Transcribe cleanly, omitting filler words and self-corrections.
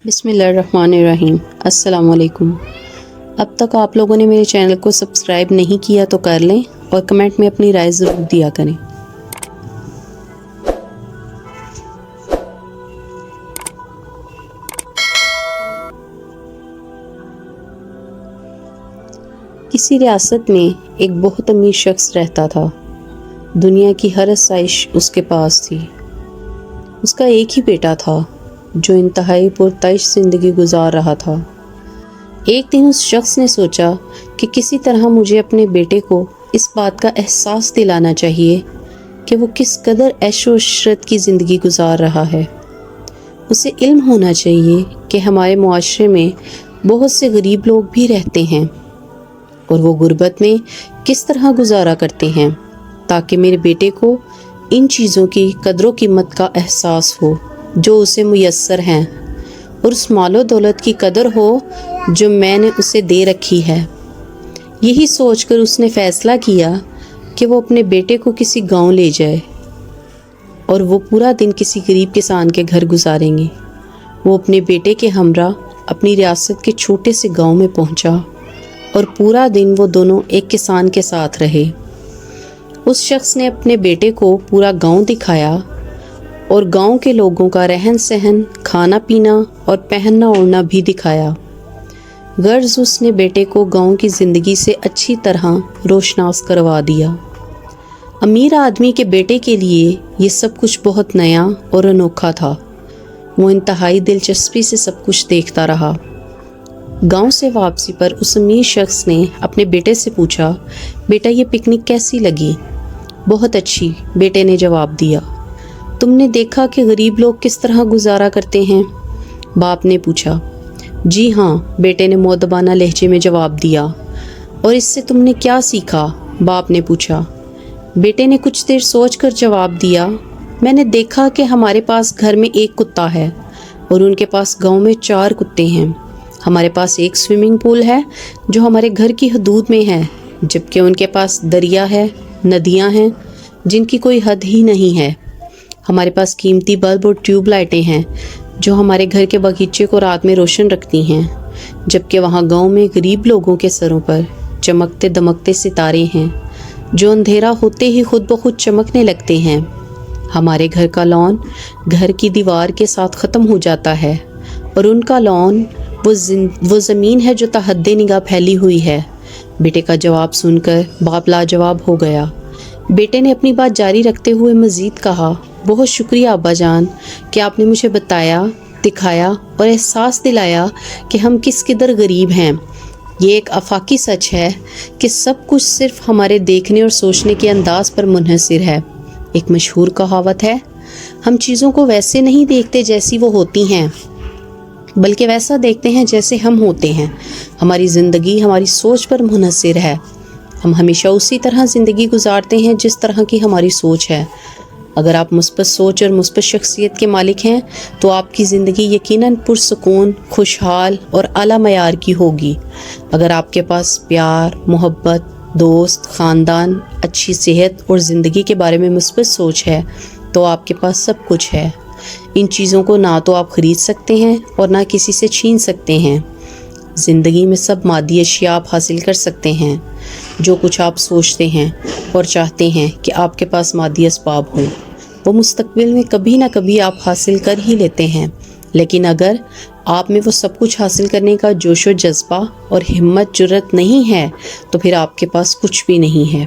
بسم اللہ الرحمن الرحیم۔ السلام علیکم۔ اب تک آپ لوگوں نے میرے چینل کو سبسکرائب نہیں کیا تو کر لیں اور کمنٹ میں اپنی رائے ضرور دیا کریں۔ کسی ریاست میں ایک بہت امیر شخص رہتا تھا۔ دنیا کی ہر آسائش اس کے پاس تھی۔ اس کا ایک ہی بیٹا تھا جو انتہائی پرتعیش زندگی گزار رہا تھا۔ ایک دن اس شخص نے سوچا کہ کسی طرح مجھے اپنے بیٹے کو اس بات کا احساس دلانا چاہیے کہ وہ کس قدر عیش و عشرت کی زندگی گزار رہا ہے۔ اسے علم ہونا چاہیے کہ ہمارے معاشرے میں بہت سے غریب لوگ بھی رہتے ہیں اور وہ غربت میں کس طرح گزارا کرتے ہیں، تاکہ میرے بیٹے کو ان چیزوں کی قدر و قیمت کا احساس ہو جو اسے میسر ہیں، اور اس مال و دولت کی قدر ہو جو میں نے اسے دے رکھی ہے۔ یہی سوچ کر اس نے فیصلہ کیا کہ وہ اپنے بیٹے کو کسی گاؤں لے جائے اور وہ پورا دن کسی غریب کسان کے گھر گزاریں گے۔ وہ اپنے بیٹے کے ہمراہ اپنی ریاست کے چھوٹے سے گاؤں میں پہنچا اور پورا دن وہ دونوں ایک کسان کے ساتھ رہے۔ اس شخص نے اپنے بیٹے کو پورا گاؤں دکھایا اور گاؤں کے لوگوں کا رہن سہن، کھانا پینا اور پہننا اوڑھنا بھی دکھایا۔ غرض اس نے بیٹے کو گاؤں کی زندگی سے اچھی طرح روشناس کروا دیا۔ امیر آدمی کے بیٹے کے لیے یہ سب کچھ بہت نیا اور انوکھا تھا۔ وہ انتہائی دلچسپی سے سب کچھ دیکھتا رہا۔ گاؤں سے واپسی پر اس امیر شخص نے اپنے بیٹے سے پوچھا، بیٹا یہ پکنک کیسی لگی؟ بہت اچھی، بیٹے نے جواب دیا۔ تم نے دیکھا کہ غریب لوگ کس طرح گزارا کرتے ہیں؟ باپ نے پوچھا۔ جی ہاں، بیٹے نے مؤدبانہ لہجے میں جواب دیا۔ اور اس سے تم نے کیا سیکھا؟ باپ نے پوچھا۔ بیٹے نے کچھ دیر سوچ کر جواب دیا، میں نے دیکھا کہ ہمارے پاس گھر میں ایک کتا ہے اور ان کے پاس گاؤں میں 4 کتے ہیں۔ ہمارے پاس ایک سوئمنگ پول ہے جو ہمارے گھر کی حدود میں ہے، جبکہ ان کے پاس دریا ہے، ندیاں ہیں جن کی کوئی حد ہی نہیں ہے۔ ہمارے پاس قیمتی بلب اور ٹیوب لائٹیں ہیں جو ہمارے گھر کے باغیچے کو رات میں روشن رکھتی ہیں، جبکہ وہاں گاؤں میں غریب لوگوں کے سروں پر چمکتے دمکتے ستارے ہیں جو اندھیرا ہوتے ہی خود بخود چمکنے لگتے ہیں۔ ہمارے گھر کا لان گھر کی دیوار کے ساتھ ختم ہو جاتا ہے اور ان کا لان وہ زمین ہے جو تحد نگاہ پھیلی ہوئی ہے۔ بیٹے کا جواب سن کر باپ لاجواب ہو گیا۔ بیٹے نے اپنی بات جاری رکھتے ہوئے مزید کہا، بہت شکریہ ابا جان کہ آپ نے مجھے بتایا، دکھایا اور احساس دلایا کہ ہم کس قدر غریب ہیں۔ یہ ایک آفاقی سچ ہے کہ سب کچھ صرف ہمارے دیکھنے اور سوچنے کے انداز پر منحصر ہے۔ ایک مشہور کہاوت ہے، ہم چیزوں کو ویسے نہیں دیکھتے جیسی وہ ہوتی ہیں، بلکہ ویسا دیکھتے ہیں جیسے ہم ہوتے ہیں۔ ہماری زندگی ہماری سوچ پر منحصر ہے۔ ہم ہمیشہ اسی طرح زندگی گزارتے ہیں جس طرح کی ہماری سوچ ہے۔ اگر آپ مثبت سوچ اور مثبت شخصیت کے مالک ہیں تو آپ کی زندگی یقیناً پرسکون، خوشحال اور اعلیٰ معیار کی ہوگی۔ اگر آپ کے پاس پیار، محبت، دوست، خاندان، اچھی صحت اور زندگی کے بارے میں مثبت سوچ ہے تو آپ کے پاس سب کچھ ہے۔ ان چیزوں کو نہ تو آپ خرید سکتے ہیں اور نہ کسی سے چھین سکتے ہیں۔ زندگی میں سب مادی اشیاء آپ حاصل کر سکتے ہیں۔ جو کچھ آپ سوچتے ہیں اور چاہتے ہیں کہ آپ کے پاس مادی اسباب ہوں، وہ مستقبل میں کبھی نہ کبھی آپ حاصل کر ہی لیتے ہیں۔ لیکن اگر آپ میں وہ سب کچھ حاصل کرنے کا جوش و جذبہ اور ہمت جرأت نہیں ہے تو پھر آپ کے پاس کچھ بھی نہیں ہے۔